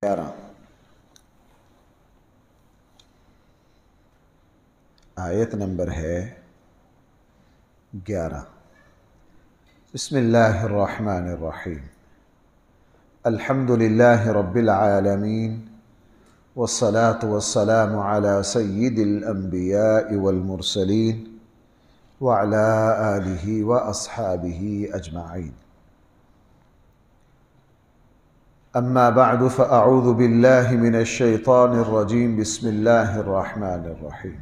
11 آیت نمبر ہے 11۔ بسم اللہ الرحمن الرحیم۔ الحمد للہ رب العالمین والصلاة والسلام علی سید الانبیاء والمرسلین وعلی آلہ واصحابہ اجمعین۔ اما بعد فاعوذ باللہ من الشیطان الرجیم۔ بسم اللہ الرحمن الرحیم۔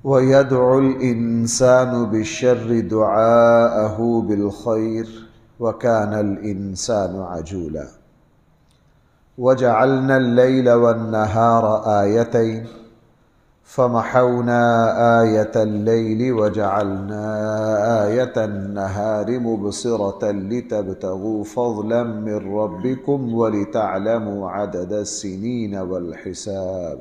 وَيَدْعُ الْإِنسَانُ بِالشَّرِّ دُعَاءَهُ بِالْخَيْرِ وَكَانَ الْإِنسَانُ عَجُولًا وَجَعَلْنَا اللَّيْلَ وَالنَّهَارَ آيَتَيْنِ فَمَحَوْنَا آيَةَ اللَّيْلِ وَجَعَلْنَا آيَةَ النَّهَارِ مُبْصِرَةً لِتَبْتَغُوا فَضْلًا مِّن رَّبِّكُمْ وَلِتَعْلَمُوا عَدَدَ السِّنِينَ وَالْحِسَابَ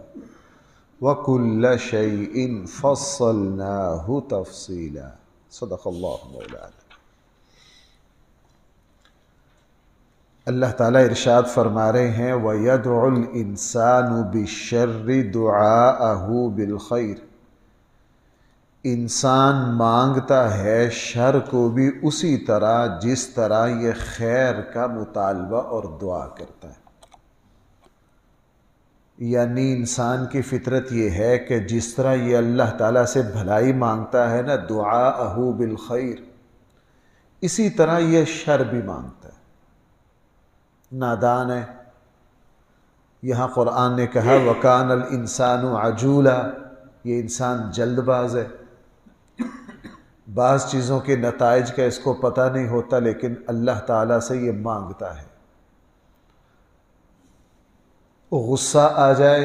وَكُلَّ شَيْءٍ فَصَّلْنَاهُ تَفْصِيلًا۔ صدق اللہ مولانا۔ اللہ تعالیٰ ارشاد فرما رہے ہیں وَيَدْعُ الْإِنسَانُ بِالشَّرِّ دُعَاءَهُ بِالْخَيْرِ۔ انسان مانگتا ہے شر کو بھی اسی طرح جس طرح یہ خیر کا مطالبہ اور دعا کرتا ہے۔ یعنی انسان کی فطرت یہ ہے کہ جس طرح یہ اللہ تعالیٰ سے بھلائی مانگتا ہے نا، دعاءہ بالخیر، اسی طرح یہ شر بھی مانگتا ہے۔ نادان ہے۔ یہاں قرآن نے کہا وَكَانَ الْإِنسَانُ عَجُولًا، یہ انسان جلد باز ہے۔ بعض چیزوں کے نتائج کا اس کو پتہ نہیں ہوتا، لیکن اللہ تعالیٰ سے یہ مانگتا ہے۔ غصہ آ جائے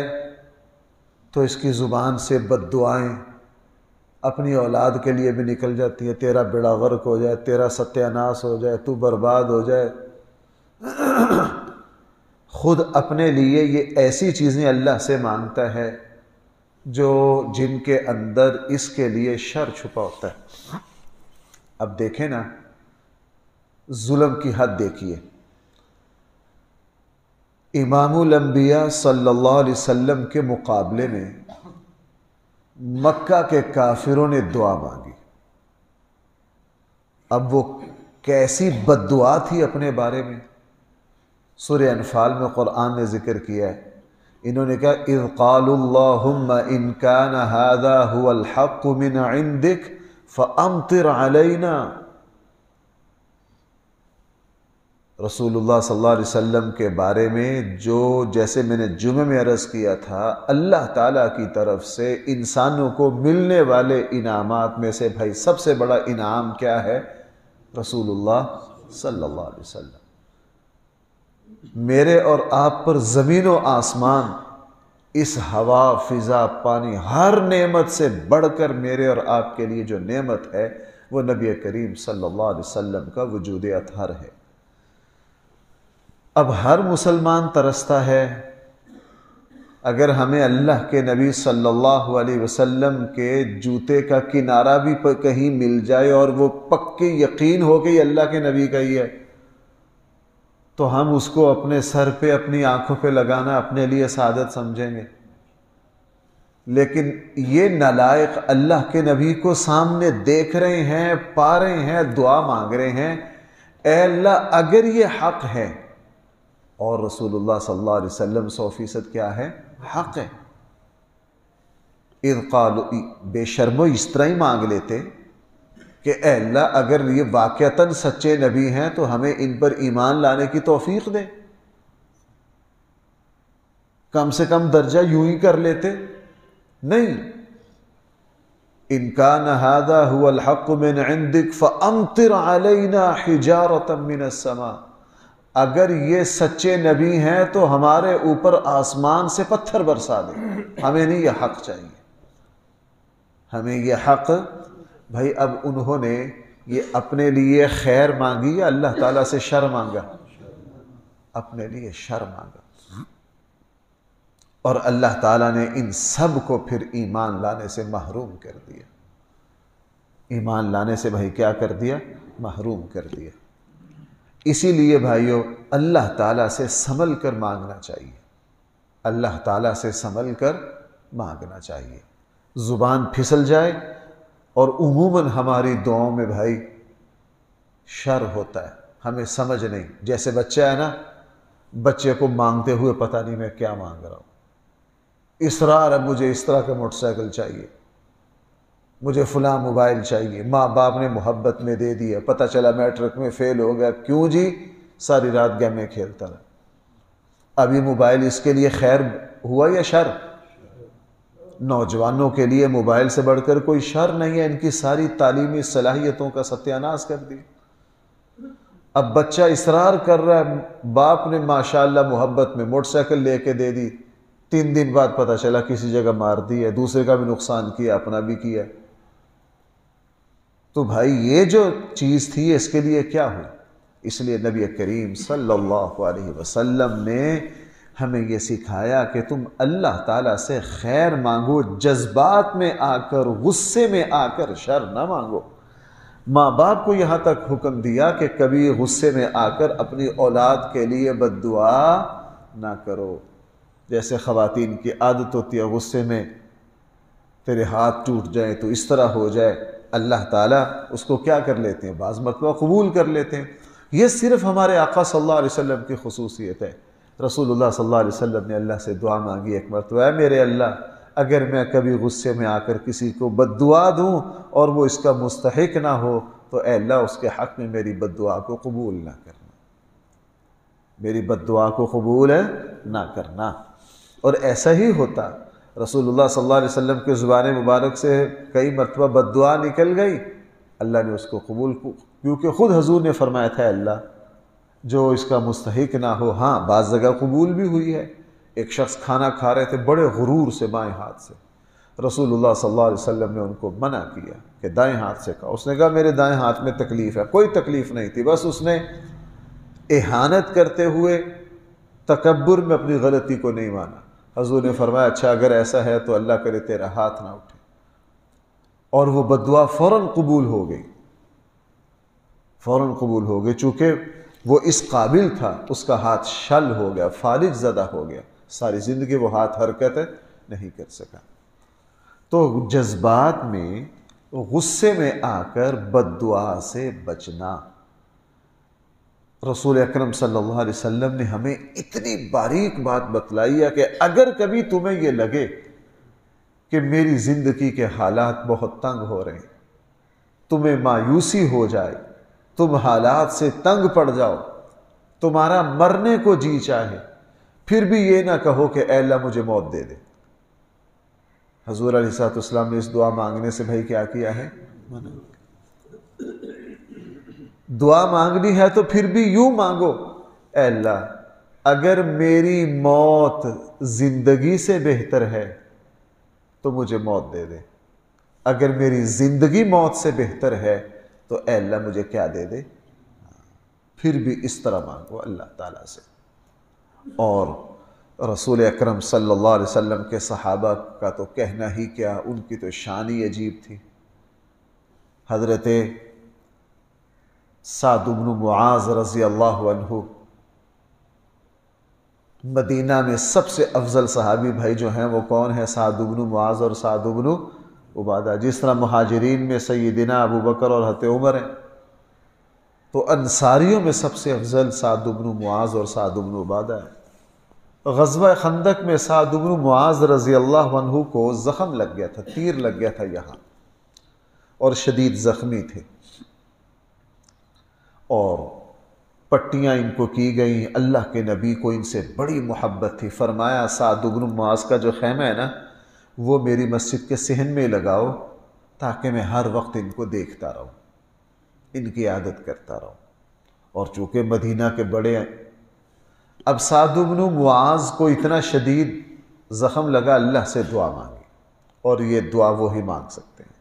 تو اس کی زبان سے بد دعائیں اپنی اولاد کے لیے بھی نکل جاتی ہیں، تیرا بیڑا غرق ہو جائے، تیرا ستیہ ناس ہو جائے، تو برباد ہو جائے۔ خود اپنے لیے یہ ایسی چیزیں اللہ سے مانگتا ہے جن کے اندر اس کے لیے شر چھپا ہوتا ہے۔ اب دیکھیں نا، ظلم کی حد دیکھیے۔ امام الانبیاء صلی اللہ علیہ وسلم کے مقابلے میں مکہ کے کافروں نے دعا مانگی۔ اب وہ کیسی بد دعا تھی اپنے بارے میں، سورہ انفال میں قرآن نے ذکر کیا ہے۔ انہوں نے کہا اذ قالوا اللہم ان کان ھذا ھو الحق من عندک فامطر علینا۔ رسول اللہ صلی اللہ علیہ وسلم کے بارے میں جیسے میں نے جمعہ میں عرض کیا تھا، اللہ تعالیٰ کی طرف سے انسانوں کو ملنے والے انعامات میں سے بھائی سب سے بڑا انعام کیا ہے؟ رسول اللہ صلی اللہ علیہ وسلم۔ میرے اور آپ پر زمین و آسمان، اس ہوا، فضا، پانی، ہر نعمت سے بڑھ کر میرے اور آپ کے لیے جو نعمت ہے وہ نبی کریم صلی اللہ علیہ وسلم کا وجود اطہر ہے۔ اب ہر مسلمان ترستا ہے اگر ہمیں اللہ کے نبی صلی اللہ علیہ وسلم کے جوتے کا کنارہ بھی کہیں مل جائے اور وہ پکے یقین ہو کہ یہ اللہ کے نبی کا ہی ہے، تو ہم اس کو اپنے سر پہ، اپنی آنکھوں پہ لگانا اپنے لیے سعادت سمجھیں گے۔ لیکن یہ نالائق اللہ کے نبی کو سامنے دیکھ رہے ہیں، پا رہے ہیں، دعا مانگ رہے ہیں، اے اللہ اگر یہ حق ہے، اور رسول اللہ صلی اللہ علیہ وسلم 100% کیا ہے؟ حق ہے۔ اذ قالوا، بے شرمو اس طرح ہی مانگ لیتے کہ اے اللہ اگر یہ واقعتاً سچے نبی ہیں تو ہمیں ان پر ایمان لانے کی توفیق دے۔ کم سے کم درجہ یوں ہی کر لیتے، نہیں۔ ان کان ھذا ھو الحق من عندک فامطر علینا حجارۃ من السماء۔ اگر یہ سچے نبی ہیں تو ہمارے اوپر آسمان سے پتھر برسا دے۔ ہمیں نہیں یہ حق چاہیے، ہمیں یہ حق۔ بھائی اب انہوں نے یہ اپنے لیے خیر مانگی یا اللہ تعالیٰ سے شر مانگا؟ اپنے لیے شر مانگا، اور اللہ تعالیٰ نے ان سب کو پھر ایمان لانے سے محروم کر دیا۔ ایمان لانے سے بھائی کیا کر دیا؟ محروم کر دیا۔ اسی لیے بھائیوں اللہ تعالیٰ سے سنبھل کر مانگنا چاہیے، اللہ تعالیٰ سے سنبھل کر مانگنا چاہیے۔ زبان پھسل جائے، اور عموماً ہماری دعاؤں میں بھائی شر ہوتا ہے، ہمیں سمجھ نہیں۔ جیسے بچہ ہے نا، بچے کو مانگتے ہوئے پتہ نہیں میں کیا مانگ رہا ہوں، اصرار ہے مجھے اس طرح کا موٹر سائیکل چاہیے، مجھے فلاں موبائل چاہیے، ماں باپ نے محبت میں دے دیا، پتہ چلا میٹرک میں فیل ہو گیا، کیوں جی؟ ساری رات گیمیں کھیلتا رہا۔ اب یہ موبائل اس کے لیے خیر ہوا یا شر؟ نوجوانوں کے لیے موبائل سے بڑھ کر کوئی شر نہیں ہے، ان کی ساری تعلیمی صلاحیتوں کا ستیہ ناش کر دی۔ اب بچہ اصرار کر رہا ہے، باپ نے ماشاءاللہ محبت میں موٹر سائیکل لے کے دے دی، 3 دن بعد پتہ چلا کسی جگہ مار دی ہے، دوسرے کا بھی نقصان کیا، اپنا بھی کیا۔ تو بھائی یہ جو چیز تھی اس کے لیے کیا ہوئی؟ اس لیے نبی کریم صلی اللہ علیہ وسلم نے ہمیں یہ سکھایا کہ تم اللہ تعالیٰ سے خیر مانگو، جذبات میں آ کر، غصے میں آ کر شر نہ مانگو۔ ماں باپ کو یہاں تک حکم دیا کہ کبھی غصے میں آ کر اپنی اولاد کے لیے بد دعا نہ کرو۔ جیسے خواتین کی عادت ہوتی ہے غصے میں تیرے ہاتھ ٹوٹ جائیں تو اس طرح ہو جائے، اللہ تعالیٰ اس کو کیا کر لیتے ہیں؟ بعض مرتبہ قبول کر لیتے ہیں۔ یہ صرف ہمارے آقا صلی اللہ علیہ وسلم کی خصوصیت ہے۔ رسول اللہ صلی اللہ علیہ وسلم نے اللہ سے دعا مانگی ایک مرتبہ، اے میرے اللہ، اگر میں کبھی غصے میں آ کر کسی کو بد دعا دوں اور وہ اس کا مستحق نہ ہو تو اے اللہ اس کے حق میں میری بد دعا کو قبول نہ کرنا، میری بد دعا کو قبول نہ کرنا۔ اور ایسا ہی ہوتا، رسول اللہ صلی اللہ علیہ وسلم کے زبان مبارک سے کئی مرتبہ بد دعا نکل گئی، اللہ نے اس کو قبول، کیونکہ خود حضور نے فرمایا تھا اللہ جو اس کا مستحق نہ ہو۔ ہاں بعض جگہ قبول بھی ہوئی ہے۔ ایک شخص کھانا کھا رہے تھے بڑے غرور سے بائیں ہاتھ سے، رسول اللہ صلی اللہ علیہ وسلم نے ان کو منع کیا کہ دائیں ہاتھ سے کھاؤ۔ اس نے کہا میرے دائیں ہاتھ میں تکلیف ہے، کوئی تکلیف نہیں تھی، بس اس نے اہانت کرتے ہوئے تکبر میں اپنی غلطی کو نہیں مانا۔ حضور نے فرمایا اچھا اگر ایسا ہے تو اللہ کرے تیرا ہاتھ نہ اٹھے، اور وہ بد دعا فوراً قبول ہو گئی، فوراً قبول ہو گئی، چونکہ وہ اس قابل تھا، اس کا ہاتھ شل ہو گیا، فالج زدہ ہو گیا، ساری زندگی وہ ہاتھ حرکت نہیں کر سکا۔ تو جذبات میں، غصے میں آ کر بد دعا سے بچنا۔ رسول اکرم صلی اللہ علیہ وسلم نے ہمیں اتنی باریک بات بتلائی ہے کہ اگر کبھی تمہیں یہ لگے کہ میری زندگی کے حالات بہت تنگ ہو رہے ہیں، تمہیں مایوسی ہو جائے، تم حالات سے تنگ پڑ جاؤ، تمہارا مرنے کو جی چاہے، پھر بھی یہ نہ کہو کہ اے اللہ مجھے موت دے دے۔ حضور علیہ الصلوۃ والسلام نے اس دعا مانگنے سے بھائی کیا کیا ہے؟ دعا مانگنی ہے تو پھر بھی یوں مانگو، اے اللہ اگر میری موت زندگی سے بہتر ہے تو مجھے موت دے دے، اگر میری زندگی موت سے بہتر ہے تو اے اللہ مجھے کیا دے دے۔ پھر بھی اس طرح مانگو اللہ تعالیٰ سے۔ اور رسول اکرم صلی اللہ علیہ وسلم کے صحابہ کا تو کہنا ہی کیا، ان کی تو شان ہی عجیب تھی۔ حضرت سعد بن معاذ رضی اللہ عنہ، مدینہ میں سب سے افضل صحابی بھائی جو ہیں وہ کون ہیں؟ سعد بن معاذ اور سعد بن عبادہ۔ جس طرح مہاجرین میں سیدنا ابو بکر اور حضرت عمر ہیں، تو انصاریوں میں سب سے افضل سعد بن معاذ اور سعد بن عبادہ ہیں۔ غزوہ خندق میں سعد بن معاذ رضی اللہ عنہ کو زخم لگ گیا تھا، تیر لگ گیا تھا یہاں، اور شدید زخمی تھے، اور پٹیاں ان کو کی گئیں۔ اللہ کے نبی کو ان سے بڑی محبت تھی، فرمایا سعد بن معاذ کا جو خیمہ ہے نا وہ میری مسجد کے صحن میں لگاؤ تاکہ میں ہر وقت ان کو دیکھتا رہوں، ان کی عادت کرتا رہوں۔ اور چونکہ مدینہ کے بڑے ہیں، اب سعد بن معاذ کو اتنا شدید زخم لگا، اللہ سے دعا مانگی، اور یہ دعا وہی مانگ سکتے ہیں،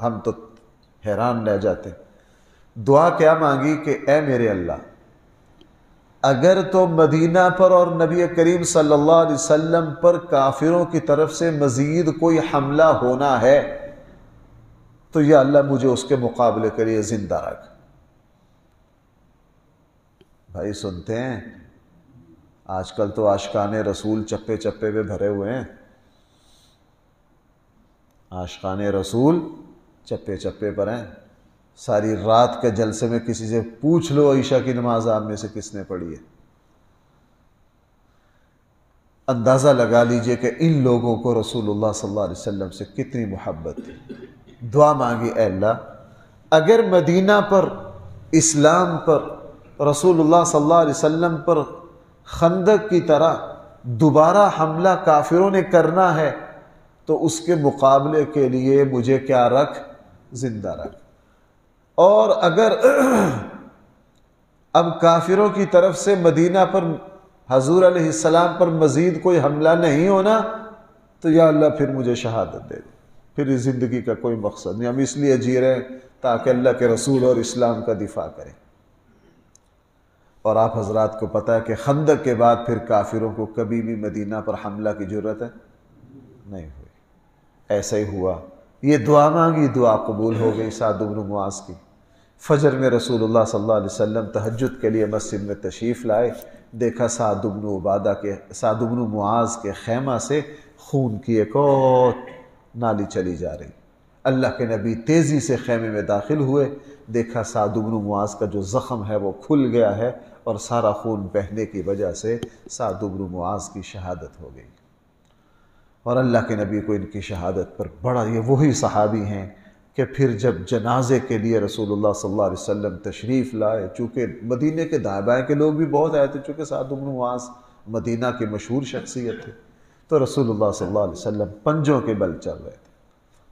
ہم تو حیران رہ جاتے ہیں۔ دعا کیا مانگی کہ اے میرے اللہ اگر تو مدینہ پر اور نبی کریم صلی اللہ علیہ وسلم پر کافروں کی طرف سے مزید کوئی حملہ ہونا ہے تو یا اللہ مجھے اس کے مقابلے کے لیے زندہ رکھ، بھائی سنتے ہیں، آج کل تو عاشقان رسول چپے چپے پہ بھرے ہوئے ہیں، عاشقان رسول چپے چپے پر ہیں۔ ساری رات کے جلسے میں کسی سے پوچھ لو عشاء کی نماز آپ میں سے کس نے پڑھی ہے، اندازہ لگا لیجئے کہ ان لوگوں کو رسول اللہ صلی اللہ علیہ وسلم سے کتنی محبت تھی۔ دعا مانگی، اے اللہ اگر مدینہ پر، اسلام پر، رسول اللہ صلی اللہ علیہ وسلم پر خندق کی طرح دوبارہ حملہ کافروں نے کرنا ہے تو اس کے مقابلے کے لیے مجھے کیا رکھ، زندہ رکھ۔ اور اگر اب کافروں کی طرف سے مدینہ پر حضور علیہ السلام پر مزید کوئی حملہ نہیں ہونا تو یا اللہ پھر مجھے شہادت دے دے، پھر اس زندگی کا کوئی مقصد نہیں، ہم اس لیے جی رہے ہیں تاکہ اللہ کے رسول اور اسلام کا دفاع کریں۔ اور آپ حضرات کو پتہ ہے کہ خندق کے بعد پھر کافروں کو کبھی بھی مدینہ پر حملہ کی ضرورت نہیں ہوئی۔ ایسا ہی ہوا، یہ دعا مانگی، دعا قبول ہو گئی سعد بن معاذ کی۔ فجر میں رسول اللہ صلی اللہ علیہ وسلم تہجد کے لیے مسجد میں تشریف لائے، دیکھا سعد بن معاذ کے خیمہ سے خون کی ایک اور نالی چلی جا رہی۔ اللہ کے نبی تیزی سے خیمے میں داخل ہوئے، دیکھا سعد بن معاذ کا جو زخم ہے وہ کھل گیا ہے اور سارا خون بہنے کی وجہ سے سعد بن معاذ کی شہادت ہو گئی۔ اور اللہ کے نبی کو ان کی شہادت پر بڑا، یہ وہی صحابی ہیں کہ پھر جب جنازے کے لیے رسول اللہ صلی اللہ علیہ وسلم تشریف لائے، چونکہ مدینے کے دائیں بائیں کے لوگ بھی بہت آئے تھے، چونکہ سعد بن معاذ مدینہ کی مشہور شخصیت تھے، تو رسول اللہ صلی اللہ علیہ وسلم پنجوں کے بل چل رہے تھے۔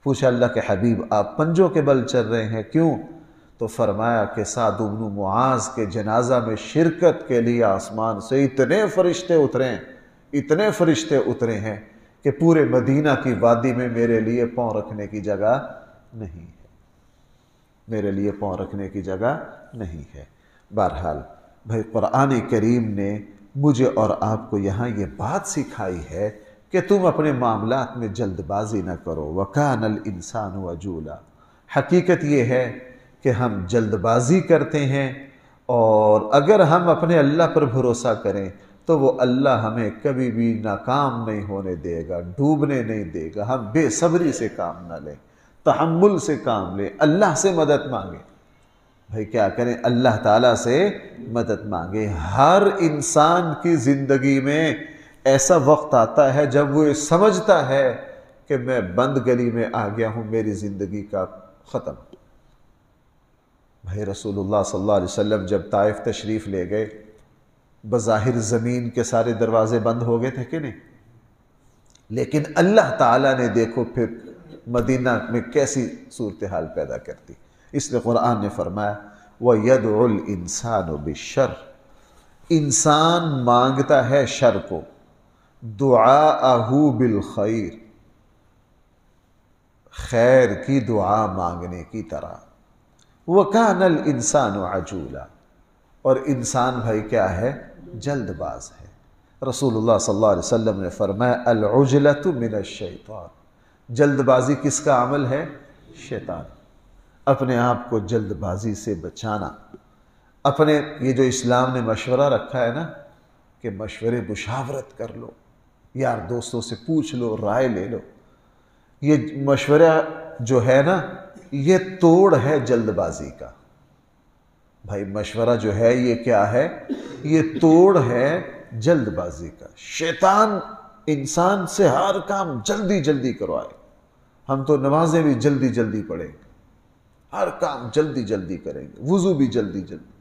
پوچھا اللہ کے حبیب آپ پنجوں کے بل چل رہے ہیں کیوں؟ تو فرمایا کہ سعد بن معاذ کے جنازہ میں شرکت کے لیے آسمان سے اتنے فرشتے اترے ہیں کہ پورے مدینہ کی وادی میں میرے لیے پاؤں رکھنے کی جگہ نہیں ہے، میرے لیے پاؤں رکھنے کی جگہ نہیں ہے۔ بہرحال بھائی قرآن کریم نے مجھے اور آپ کو یہاں یہ بات سکھائی ہے کہ تم اپنے معاملات میں جلد بازی نہ کرو۔ وَكَانَ الْإِنسَانُ عَجُولًا، حقیقت یہ ہے کہ ہم جلد بازی کرتے ہیں، اور اگر ہم اپنے اللہ پر بھروسہ کریں تو وہ اللہ ہمیں کبھی بھی ناکام نہیں ہونے دے گا، ڈوبنے نہیں دے گا۔ ہم بے صبری سے کام نہ لیں، تحمل سے کام لیں، اللہ سے مدد مانگیں۔ بھائی کیا کریں؟ اللہ تعالیٰ سے مدد مانگیں۔ ہر انسان کی زندگی میں ایسا وقت آتا ہے جب وہ سمجھتا ہے کہ میں بند گلی میں آ گیا ہوں، میری زندگی کا ختم۔ بھائی رسول اللہ صلی اللہ علیہ وسلم جب طائف تشریف لے گئے، بظاہر زمین کے سارے دروازے بند ہو گئے تھے کہ نہیں، لیکن اللہ تعالیٰ نے دیکھو پھر مدینہ میں کیسی صورتحال پیدا کرتی۔ اس لیے قرآن نے فرمایا وَيَدْعُ الْإِنسَانُ بِالشَّرِّ، انسان مانگتا ہے شر کو، دعاءہ بالخیر، خیر کی دعا مانگنے کی طرح۔ وَكَانَ الْإِنسَانُ عَجُولًا، اور انسان بھائی کیا ہے؟ جلد باز ہے۔ رسول اللہ صلی اللہ علیہ وسلم نے فرمایا العجلۃ من الشیطان، جلد بازی کس کا عمل ہے؟ شیطان۔ اپنے آپ کو جلد بازی سے بچانا، اپنے یہ جو اسلام نے مشورہ رکھا ہے نا کہ مشورے مشاورت کر لو، یار دوستوں سے پوچھ لو، رائے لے لو، یہ مشورہ جو ہے نا یہ توڑ ہے جلد بازی کا۔ بھائی مشورہ جو ہے یہ کیا ہے؟ یہ توڑ ہے جلد بازی کا۔ شیطان انسان سے ہر کام جلدی جلدی کروائے، ہم تو نمازیں بھی جلدی جلدی پڑھیں گے، ہر کام جلدی جلدی کریں گے، وضو بھی جلدی جلدی،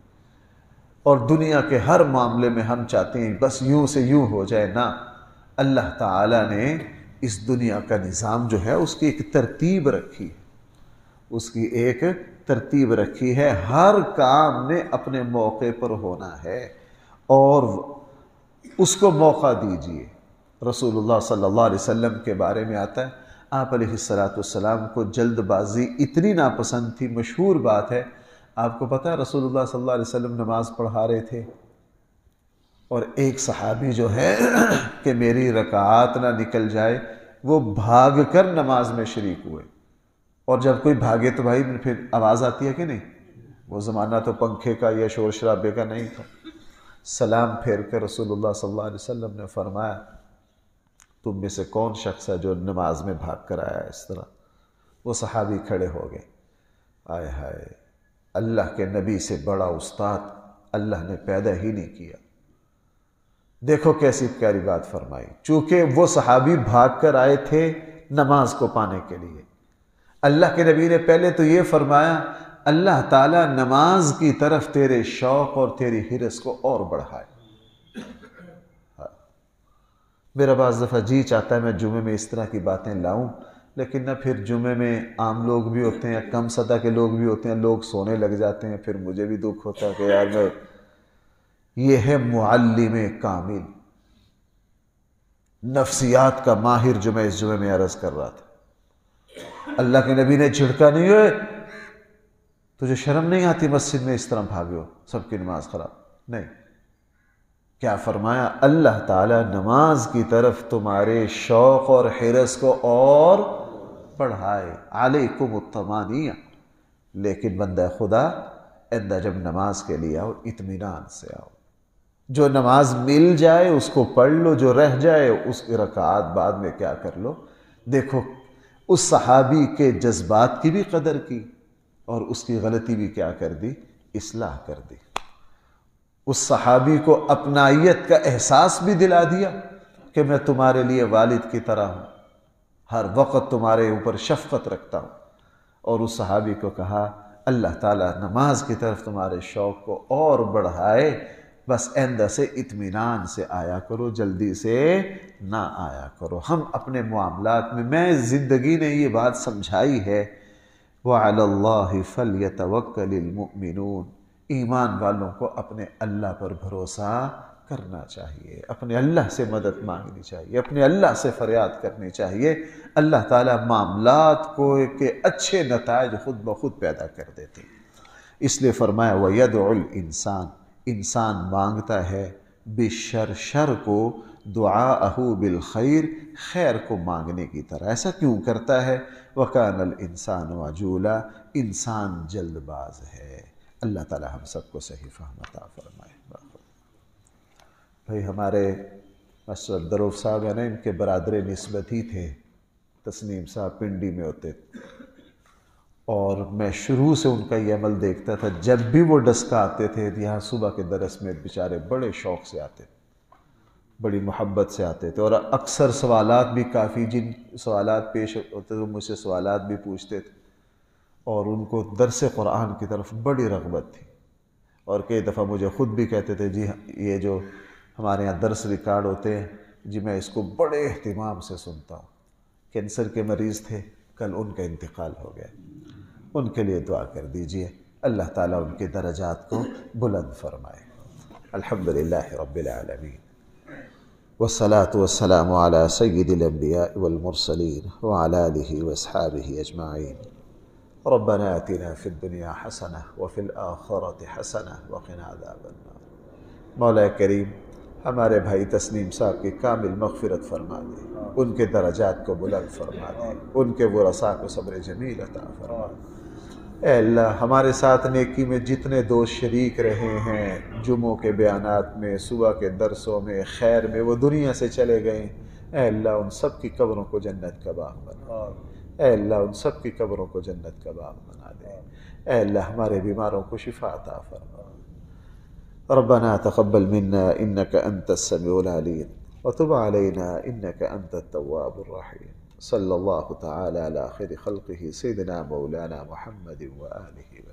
اور دنیا کے ہر معاملے میں ہم چاہتے ہیں بس یوں سے یوں ہو جائے۔ نہ، اللہ تعالیٰ نے اس دنیا کا نظام جو ہے اس کی ایک ترتیب رکھی ہے، اس کی ایک ترتیب رکھی ہے، ہر کام نے اپنے موقع پر ہونا ہے اور اس کو موقع دیجیے۔ رسول اللہ صلی اللہ علیہ وسلم کے بارے میں آتا ہے آپ علیہ السلام کو جلد بازی اتنی ناپسند تھی، مشہور بات ہے، آپ کو پتہ ہے رسول اللہ صلی اللہ علیہ وسلم نماز پڑھا رہے تھے اور ایک صحابی جو ہے کہ میری رکعات نہ نکل جائے، وہ بھاگ کر نماز میں شریک ہوئے۔ اور جب کوئی بھاگے تو بھائی پھر آواز آتی ہے کہ نہیں، وہ زمانہ تو پنکھے کا یا شور شرابے کا نہیں تھا، سلام پھیر کر رسول اللہ صلی اللہ علیہ وسلم نے فرمایا تم میں سے کون شخص ہے جو نماز میں بھاگ کر آیا اس طرح؟ وہ صحابی کھڑے ہو گئے. آئے ہائے، اللہ کے نبی سے بڑا استاد اللہ نے پیدا ہی نہیں کیا. دیکھو کیسی پیاری بات فرمائی. چونکہ وہ صحابی بھاگ کر آئے تھے نماز کو پانے کے لیے، اللہ کے نبی نے پہلے تو یہ فرمایا اللہ تعالیٰ نماز کی طرف تیرے شوق اور تیری حرص کو اور بڑھائے. میرا بعض دفعہ جی چاہتا ہے میں جمعے میں اس طرح کی باتیں لاؤں، لیکن نہ پھر جمعے میں عام لوگ بھی ہوتے ہیں، کم صدا کے لوگ بھی ہوتے ہیں، لوگ سونے لگ جاتے ہیں، پھر مجھے بھی دکھ ہوتا ہے کہ یار میں یہ ہے معلم کامل، نفسیات کا ماہر جو میں اس جمعے میں عرض کر رہا تھا. اللہ کے نبی نے جھڑکا نہیں ہوئے تجھے شرم نہیں آتی مسجد میں اس طرح بھاگے ہو، سب کی نماز خراب؟ نہیں. کیا فرمایا؟ اللہ تعالیٰ نماز کی طرف تمہارے شوق اور حرص کو اور بڑھائے. علیکم الطمانیہ. لیکن بندہ خدا اندہ جب نماز کے لیے آؤ اطمینان سے آؤ. جو نماز مل جائے اس کو پڑھ لو، جو رہ جائے اس کی رکعات بعد میں کیا کر لو. دیکھو اس صحابی کے جذبات کی بھی قدر کی اور اس کی غلطی بھی کیا کر دی؟ اصلاح کر دی. اس صحابی کو اپنائیت کا احساس بھی دلا دیا کہ میں تمہارے لیے والد کی طرح ہوں، ہر وقت تمہارے اوپر شفقت رکھتا ہوں. اور اس صحابی کو کہا اللہ تعالیٰ نماز کی طرف تمہارے شوق کو اور بڑھائے، بس آئندہ سے اطمینان سے آیا کرو، جلدی سے نہ آیا کرو. ہم اپنے معاملات میں زندگی نے یہ بات سمجھائی ہے وَعَلَى اللَّهِ فَلْيَتَوَكَّلِ الْمُؤْمِنُونَ. ایمان والوں کو اپنے اللہ پر بھروسہ کرنا چاہیے، اپنے اللہ سے مدد مانگنی چاہیے، اپنے اللہ سے فریاد کرنی چاہیے. اللہ تعالیٰ معاملات کو کے اچھے نتائج خود بخود پیدا کر دیتے. اس لیے فرمایا وَيَدْعُ الْإِنسان، انسان مانگتا ہے بِالشَّرِّ، شر کو، دعاءہ بالخیر، خیر کو مانگنے کی طرح. ایسا کیوں کرتا ہے؟ وَكَانَ الْإِنسَانُ عَجُولًا، انسان جلد باز ہے. اللہ تعالی ہم سب کو صحیح فہم عطا فرمائے. بھائی ہمارے ماسٹر عبدالرؤف صاحب ہیں نا، ان کے برادر نسبت ہی تھے، تسنیم صاحب پنڈی میں ہوتے تھے، اور میں شروع سے ان کا یہ عمل دیکھتا تھا. جب بھی وہ ڈسکا آتے تھے یہاں صبح کے درس میں بیچارے بڑے شوق سے آتے، بڑی محبت سے آتے تھے، اور اکثر سوالات بھی کافی جن سوالات پیش ہوتے تھے مجھ سے سوالات بھی پوچھتے تھے، اور ان کو درس قرآن کی طرف بڑی رغبت تھی. اور کئی دفعہ مجھے خود بھی کہتے تھے جی یہ جو ہمارے یہاں درس ریکارڈ ہوتے ہیں جی میں اس کو بڑے اہتمام سے سنتا ہوں. کینسر کے مریض تھے، کل ان کا انتقال ہو گیا، ان کے لیے دعا کر دیجئے اللہ تعالیٰ ان کے درجات کو بلند فرمائے. الحمدللہ رب العالمین، والصلاة والسلام على سید الانبیاء والمرسلین وعلى آلہ واصحابہ اجمعین. ربنا آتنا فی الدنیا حسنہ وفی الآخرۃ حسنہ وقنا عذاب النار. مولا کریم ہمارے بھائی تسنیم صاحب کی کامل مغفرت فرما دے، ان کے درجات کو بلند فرما دے، ان کے ورثاء کو صبر جمیل عطا فرما دے. اے اللہ ہمارے ساتھ نیکی میں جتنے دوست شریک رہے ہیں، جمعوں کے بیانات میں، صبح کے درسوں میں، خیر میں، وہ دنیا سے چلے گئے. اے اللہ ان سب کی قبروں کو جنت کا باغ بنا. اے اللہ ان سب کی قبروں کو جنت کا باغ بنا دے. اے اللہ ہمارے بیماروں کو شفا عطا فرما. ربنا تقبل منا انك انت السميع العليم وتب علينا انك انت التواب الرحيم. صلى الله تعالى على خير خلقه سيدنا مولانا محمد وآله وسلم.